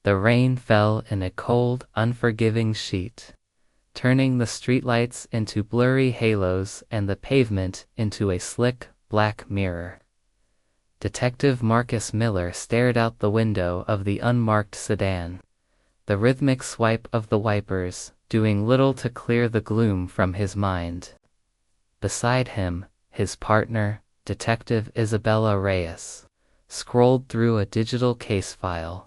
The rain fell in a cold, unforgiving sheet, turning the streetlights into blurry halos and the pavement into a slick, black mirror. Detective Marcus Miller stared out the window of the unmarked sedan, the rhythmic swipe of the wipers doing little to clear the gloom from his mind. Beside him, his partner, Detective Isabella Reyes, scrolled through a digital case file,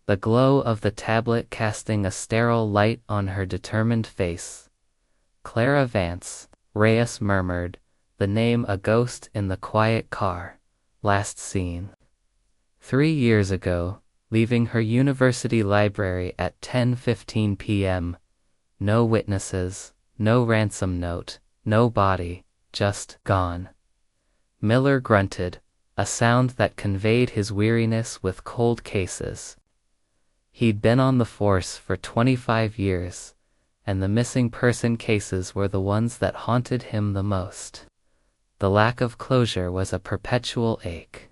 the glow of the tablet casting a sterile light on her determined face. "Clara Vance," Reyes murmured, the name a ghost in the quiet car. Last seen 3 years ago, leaving her university library at 10:15 p.m. No witnesses, no ransom note, no body, just gone. Miller grunted, a sound that conveyed his weariness with cold cases. He'd been on the force for 25 years, and the missing person cases were the ones that haunted him the most. The lack of closure was a perpetual ache.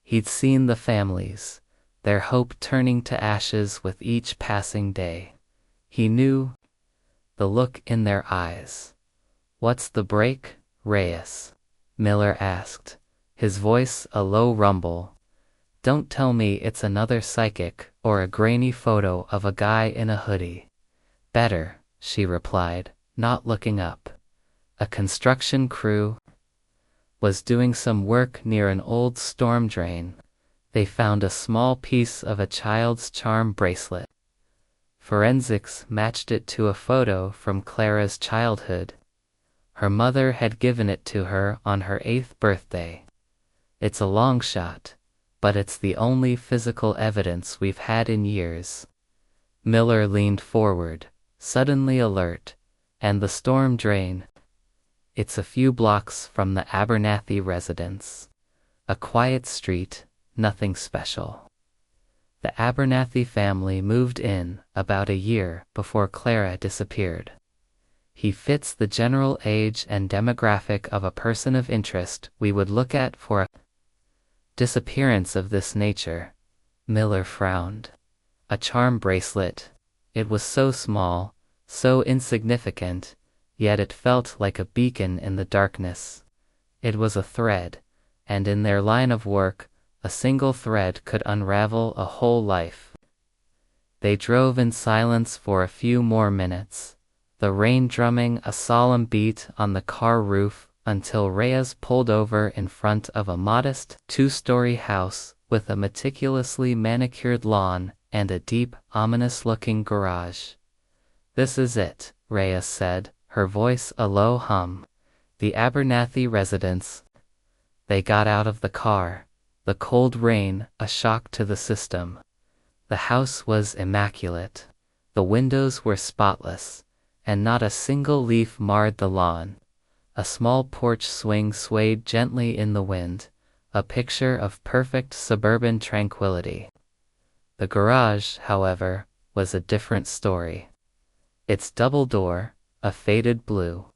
He'd seen the families, their hope turning to ashes with each passing day. He knew the look in their eyes. "What's the break, Reyes?" Miller asked, his voice a low rumble. "Don't tell me it's another psychic or a grainy photo of a guy in a hoodie." "Better," she replied, not looking up. "A construction crew was doing some work near an old storm drain. They found a small piece of a child's charm bracelet. Forensics matched it to a photo from Clara's childhood. Her mother had given it to her on her 8th birthday. It's a long shot, but it's the only physical evidence we've had in years." Miller leaned forward, suddenly alert. "And the storm drain?" "It's a few blocks from the Abernathy residence. A quiet street, nothing special. The Abernathy family moved in about a year before Clara disappeared. He fits the general age and demographic of a person of interest we would look at for a disappearance of this nature." Miller frowned. A charm bracelet. It was so small, so insignificant, yet it felt like a beacon in the darkness. It was a thread, and in their line of work, a single thread could unravel a whole life. They drove in silence for a few more minutes, the rain drumming a solemn beat on the car roof until Reyes pulled over in front of a modest 2-story house with a meticulously manicured lawn and a deep, ominous-looking garage. "This is it," Reyes said, her voice a low hum. "The Abernathy residence." They got out of the car, the cold rain a shock to the system. The house was immaculate. The windows were spotless, and not a single leaf marred the lawn. A small porch swing swayed gently in the wind, a picture of perfect suburban tranquility. The garage, however, was a different story. Its double door, a faded blue,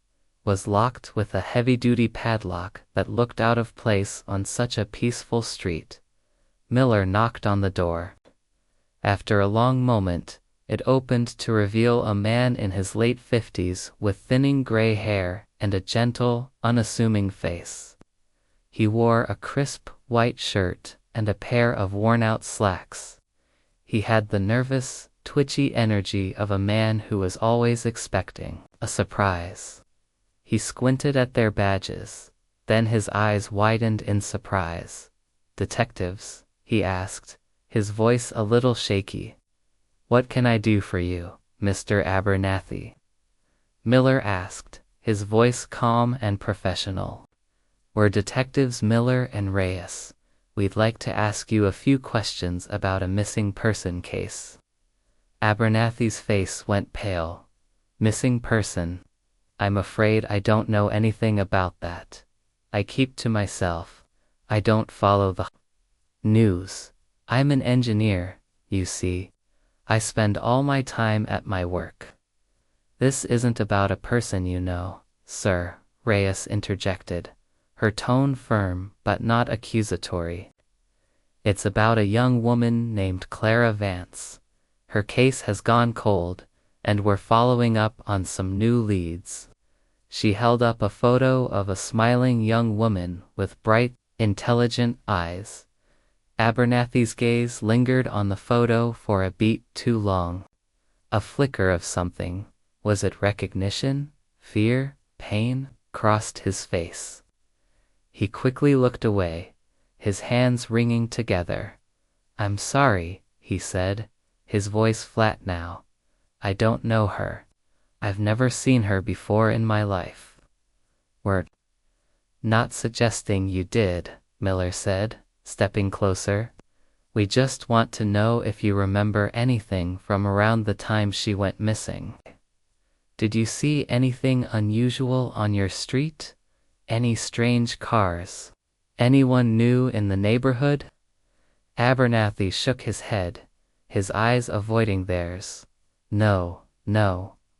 was locked with a heavy-duty padlock that looked out of place on such a peaceful street. Miller knocked on the door. After a long moment, it opened to reveal a man in his late 50s with thinning gray hair and a gentle, unassuming face. He wore a crisp, white shirt and a pair of worn-out slacks. He had the nervous, twitchy energy of a man who was always expecting a surprise. He squinted at their badges, then his eyes widened in surprise. "Detectives?" he asked, his voice a little shaky. "What can I do for you, Mr. Abernathy?" Miller asked, his voice calm and professional. "We're Detectives Miller and Reyes. We'd like to ask you a few questions about a missing person case." Abernathy's face went pale. "Missing person? I'm afraid I don't know anything about that. I keep to myself. I don't follow the news. I'm an engineer, you see. I spend all my time at my work." "This isn't about a person you know, sir," Reyes interjected, her tone firm but not accusatory. It's about a young woman named Clara Vance. Her case has gone cold, and we're following up on some new leads." She held up a photo of a smiling young woman with bright, intelligent eyes. Abernathy's gaze lingered on the photo for a beat too long. A flicker of something, was it recognition, fear, pain, crossed his face. He quickly looked away, his hands wringing together. "I'm sorry," he said, his voice flat now. "I don't know her. I've never seen her before in my life." "We're not suggesting you did," Miller said, stepping closer. "We just want to know if you remember anything from around the time she went missing. Did you see anything unusual on your street? Any strange cars? Anyone new in the neighborhood?" Abernathy shook his head, his eyes avoiding theirs. No,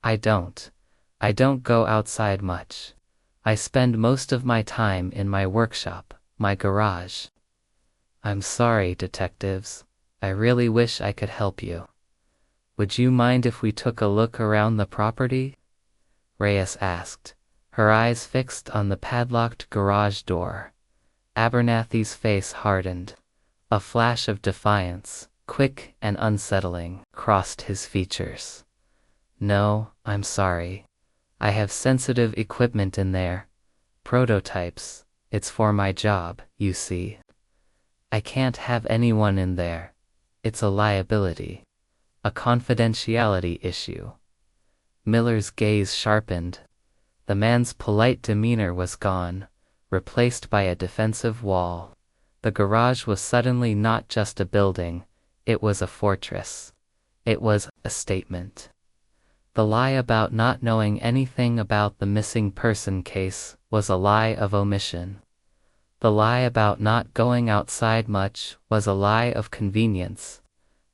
I don't. I don't go outside much. I spend most of my time in my workshop, my garage." "I'm sorry, detectives. I really wish I could help you. Would you mind if we took a look around the property?" Reyes asked, her eyes fixed on the padlocked garage door. Abernathy's face hardened. A flash of defiance, quick and unsettling, crossed his features. "No, I'm sorry. I have sensitive equipment in there. Prototypes. It's for my job, you see. I can't have anyone in there. It's a liability. A confidentiality issue." Miller's gaze sharpened. The man's polite demeanor was gone, replaced by a defensive wall. The garage was suddenly not just a building, it was a fortress. It was a statement. The lie about not knowing anything about the missing person case was a lie of omission. The lie about not going outside much was a lie of convenience.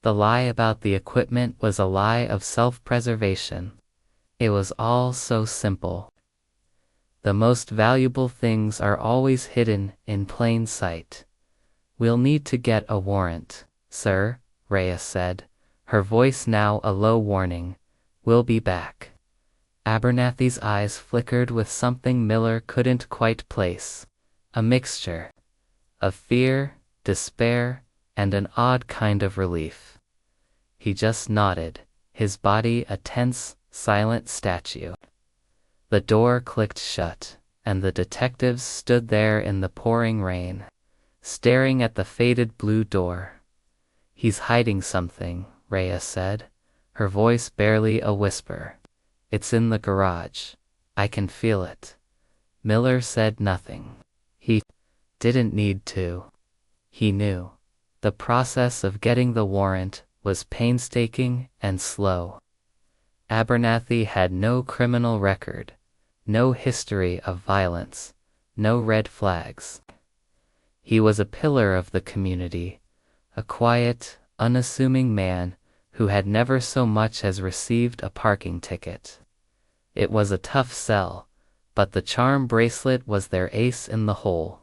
The lie about the equipment was a lie of self-preservation. It was all so simple. The most valuable things are always hidden in plain sight. "We'll need to get a warrant, sir," Reyes said, her voice now a low warning. "We'll be back." Abernathy's eyes flickered with something Miller couldn't quite place. A mixture of fear, despair, and an odd kind of relief. He just nodded, his body a tense, silent statue. The door clicked shut, and the detectives stood there in the pouring rain, staring at the faded blue door. "He's hiding something," Reyes said, her voice barely a whisper. "It's in the garage. I can feel it." Miller said nothing. He didn't need to. He knew. The process of getting the warrant was painstaking and slow. Abernathy had no criminal record, no history of violence, no red flags. He was a pillar of the community, a quiet, unassuming man who had never so much as received a parking ticket. It was a tough sell, but the charm bracelet was their ace in the hole.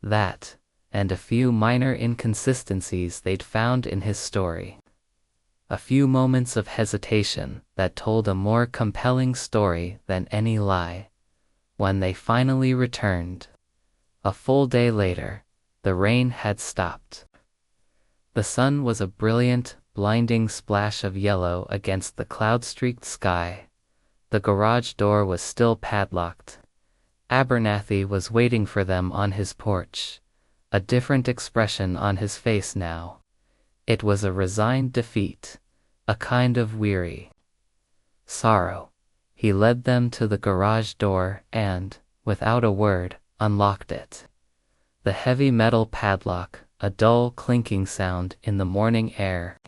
That, and a few minor inconsistencies they'd found in his story. A few moments of hesitation that told a more compelling story than any lie. When they finally returned, a full day later, the rain had stopped. The sun was a brilliant, blinding splash of yellow against the cloud-streaked sky. The garage door was still padlocked. Abernathy was waiting for them on his porch, a different expression on his face now. It was a resigned defeat, a kind of weary sorrow. He led them to the garage door and, without a word, unlocked it. The heavy metal padlock, a dull clinking sound in the morning air.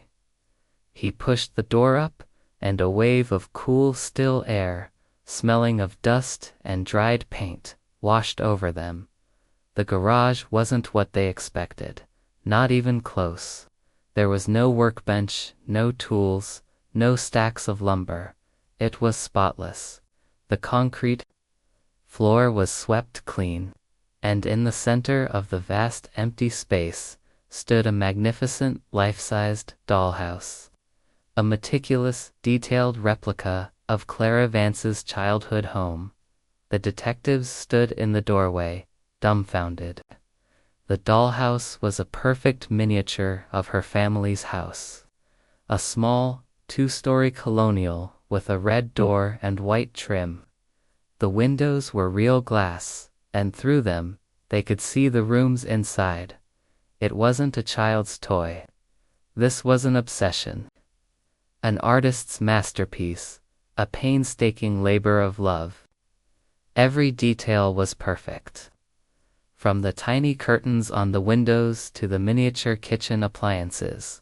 He pushed the door up, and a wave of cool, still air, smelling of dust and dried paint, washed over them. The garage wasn't what they expected, not even close. There was no workbench, no tools, no stacks of lumber. It was spotless. The concrete floor was swept clean, and in the center of the vast empty space stood a magnificent, life-sized dollhouse, a meticulous, detailed replica of Clara Vance's childhood home. The detectives stood in the doorway, dumbfounded. The dollhouse was a perfect miniature of her family's house. A small, two-story colonial with a red door and white trim. The windows were real glass, and through them, they could see the rooms inside. It wasn't a child's toy. This was an obsession. An artist's masterpiece, a painstaking labor of love. Every detail was perfect. From the tiny curtains on the windows to the miniature kitchen appliances.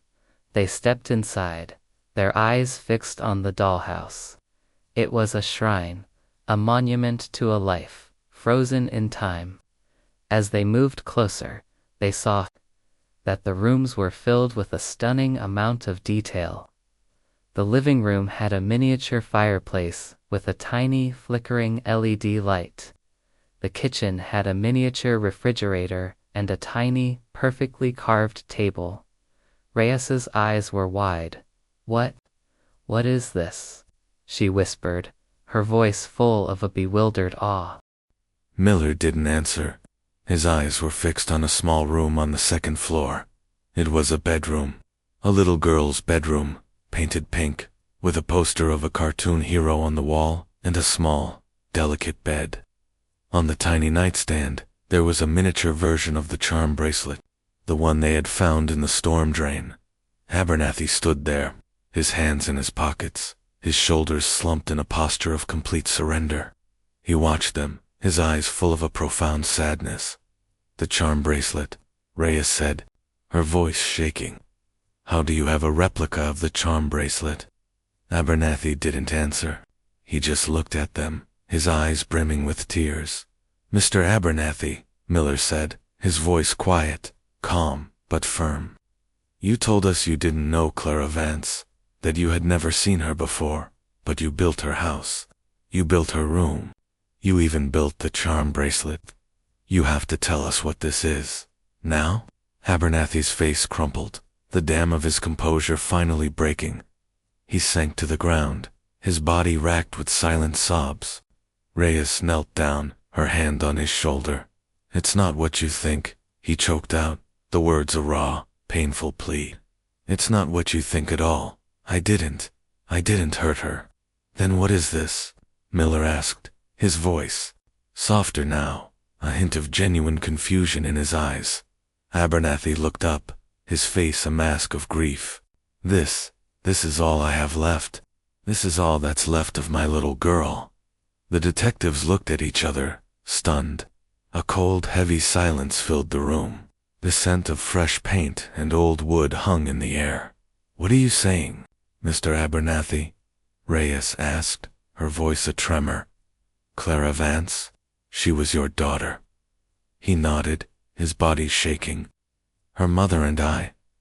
They stepped inside, their eyes fixed on the dollhouse. It was a shrine, a monument to a life, frozen in time. As they moved closer, they saw that the rooms were filled with a stunning amount of detail. The living room had a miniature fireplace with a tiny, flickering LED light. The kitchen had a miniature refrigerator and a tiny, perfectly carved table. Reyes's eyes were wide. What is this?" she whispered, her voice full of a bewildered awe. Miller didn't answer. His eyes were fixed on a small room on the second floor. It was a bedroom. A little girl's bedroom, painted pink, with a poster of a cartoon hero on the wall and a small, delicate bed. On the tiny nightstand, there was a miniature version of the charm bracelet, the one they had found in the storm drain. Abernathy stood there, his hands in his pockets, his shoulders slumped in a posture of complete surrender. He watched them, his eyes full of a profound sadness. "The charm bracelet," Reyes said, her voice shaking. "How do you have a replica of the charm bracelet?" Abernathy didn't answer. He just looked at them, his eyes brimming with tears. "Mr. Abernathy," Miller said, his voice quiet, calm, but firm. "You told us you didn't know Clara Vance, that you had never seen her before, but you built her house. You built her room. You even built the charm bracelet. You have to tell us what this is. Now?" Abernathy's face crumpled, the dam of his composure finally breaking. He sank to the ground, his body racked with silent sobs. Reyes knelt down, her hand on his shoulder. "It's not what you think," he choked out, the words a raw, painful plea. "It's not what you think at all. I didn't hurt her." "Then what is this?" Miller asked, his voice softer now, a hint of genuine confusion in his eyes. Abernathy looked up, his face a mask of grief. This is all I have left. This is all that's left of my little girl." The detectives looked at each other, stunned. A cold, heavy silence filled the room. The scent of fresh paint and old wood hung in the air. "What are you saying, Mr. Abernathy?" Reyes asked, her voice a tremor. "Clara Vance? She was your daughter." He nodded, his body shaking. "Her mother and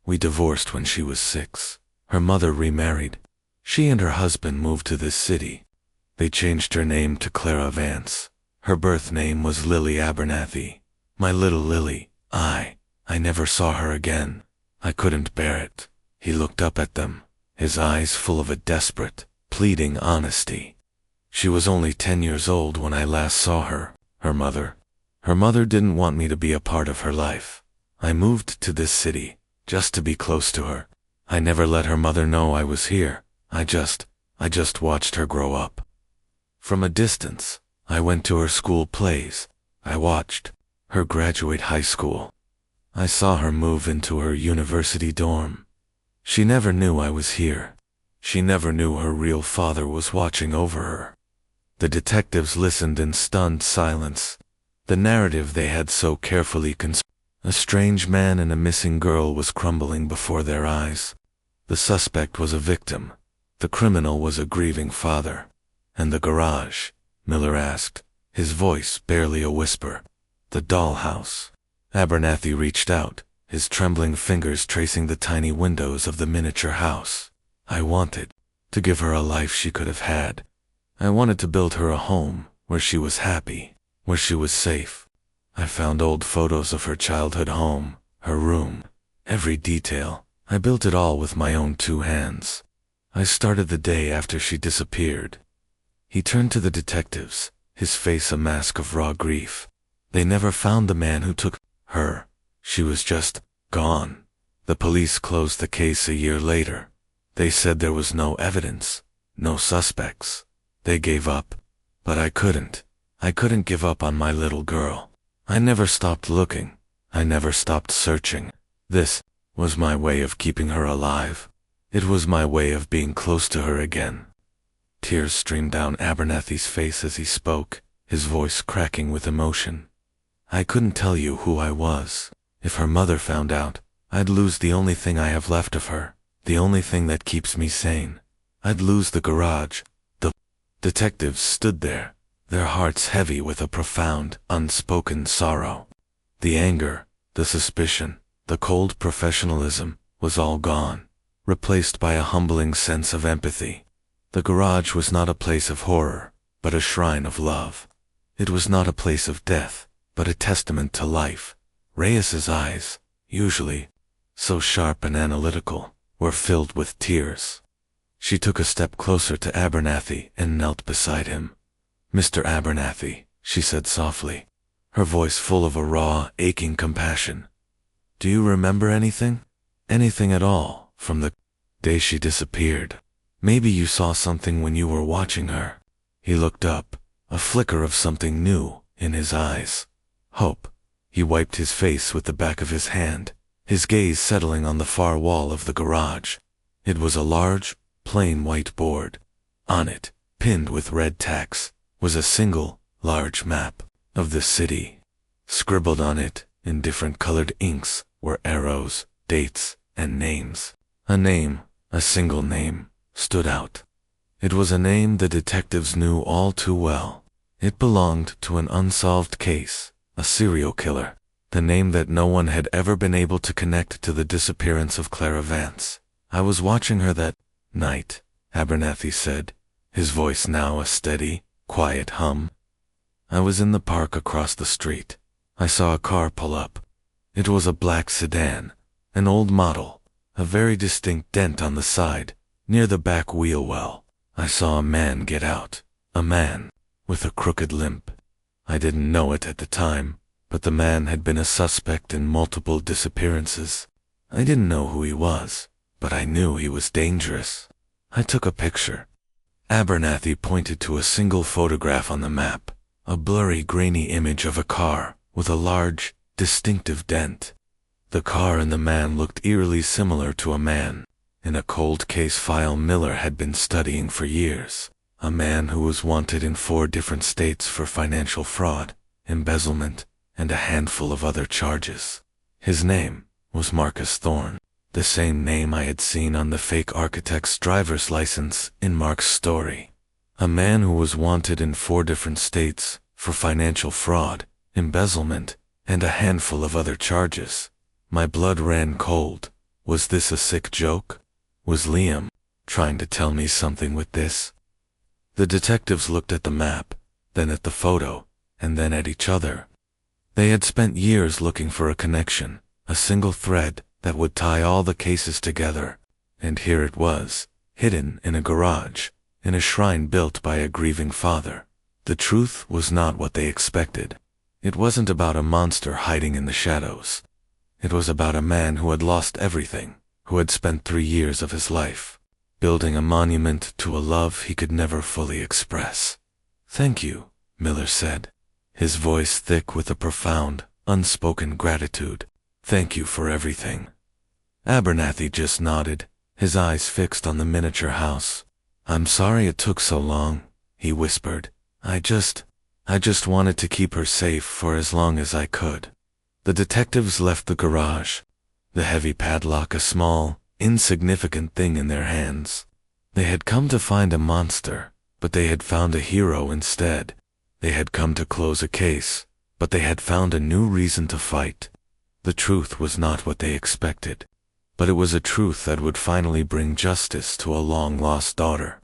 we divorced when she was 6. Her mother remarried. She and her husband moved to this city. They changed her name to Clara Vance. Her birth name was Lily Abernathy. My little Lily. I never saw her again. I couldn't bear it." He looked up at them, his eyes full of a desperate, pleading honesty. "She was only 10 years old when I last saw her, her mother. Her mother didn't want me to be a part of her life. I moved to this city, just to be close to her. I never let her mother know I was here. I just watched her grow up. From a distance, I went to her school plays. I watched her graduate high school. I saw her move into her university dorm. She never knew I was here. She never knew her real father was watching over her." The detectives listened in stunned silence. The narrative they had so carefully constructed, a strange man and a missing girl, was crumbling before their eyes. The suspect was a victim. The criminal was a grieving father. "And the garage?" Miller asked, his voice barely a whisper. "The dollhouse?" Abernathy reached out, his trembling fingers tracing the tiny windows of the miniature house. "I wanted to give her a life she could have had. I wanted to build her a home where she was happy, where she was safe. I found old photos of her childhood home, her room. Every detail. I built it all with my own 2 hands. I started the day after she disappeared. He turned to the detectives, his face a mask of raw grief. They never found the man who took her. She was just gone. The police closed the case a year later. They said there was no evidence, no suspects. They gave up. But I couldn't. I couldn't give up on my little girl. I never stopped looking. I never stopped searching. This was my way of keeping her alive. It was my way of being close to her again. Tears streamed down Abernathy's face as he spoke, his voice cracking with emotion. I couldn't tell you who I was. If her mother found out, I'd lose the only thing I have left of her, the only thing that keeps me sane. I'd lose the garage. The detectives stood there, their hearts heavy with a profound, unspoken sorrow. The anger, the suspicion, the cold professionalism was all gone, replaced by a humbling sense of empathy. The garage was not a place of horror, but a shrine of love. It was not a place of death, but a testament to life. Reyes's eyes, usually so sharp and analytical, were filled with tears. She took a step closer to Abernathy and knelt beside him. "Mr. Abernathy," she said softly, her voice full of a raw, aching compassion. "Do you remember anything? Anything at all, from the day she disappeared? Maybe you saw something when you were watching her." He looked up, a flicker of something new in his eyes. Hope. He wiped his face with the back of his hand, his gaze settling on the far wall of the garage. It was a large, plain white board. On it, pinned with red tacks, was a single, large map of the city. Scribbled on it, in different colored inks, were arrows, dates, and names. A name, a single name, stood out. It was a name the detectives knew all too well. It belonged to an unsolved case, a serial killer, the name that no one had ever been able to connect to the disappearance of Clara Vance. "I was watching her that night," Abernathy said, his voice now a steady, quiet hum. "I was in the park across the street. I saw a car pull up. It was a black sedan, an old model, a very distinct dent on the side, near the back wheel well. I saw a man get out, a man with a crooked limp. I didn't know it at the time, but the man had been a suspect in multiple disappearances. I didn't know who he was, but I knew he was dangerous. I took a picture." Abernathy pointed to a single photograph on the map, a blurry, grainy image of a car with a large, distinctive dent. The car and the man looked eerily similar to a man in a cold case file Miller had been studying for years, a man who was wanted in 4 different states for financial fraud, embezzlement, and a handful of other charges. His name was Marcus Thorne, the same name I had seen on the fake architect's driver's license in Mark's story. A man who was wanted in 4 different states for financial fraud, embezzlement, and a handful of other charges. My blood ran cold. Was this a sick joke? Was Liam trying to tell me something with this? The detectives looked at the map, then at the photo, and then at each other. They had spent years looking for a connection, a single thread that would tie all the cases together, and here it was, hidden in a garage, in a shrine built by a grieving father. The truth was not what they expected. It wasn't about a monster hiding in the shadows. It was about a man who had lost everything, who had spent 3 years of his life building a monument to a love he could never fully express. "Thank you," Miller said, his voice thick with a profound, unspoken gratitude. "Thank you for everything." Abernathy just nodded, his eyes fixed on the miniature house. "I'm sorry it took so long," he whispered. I just wanted to keep her safe for as long as I could." The detectives left the garage, the heavy padlock a small, insignificant thing in their hands. They had come to find a monster, but they had found a hero instead. They had come to close a case, but they had found a new reason to fight. The truth was not what they expected, but it was a truth that would finally bring justice to a long-lost daughter.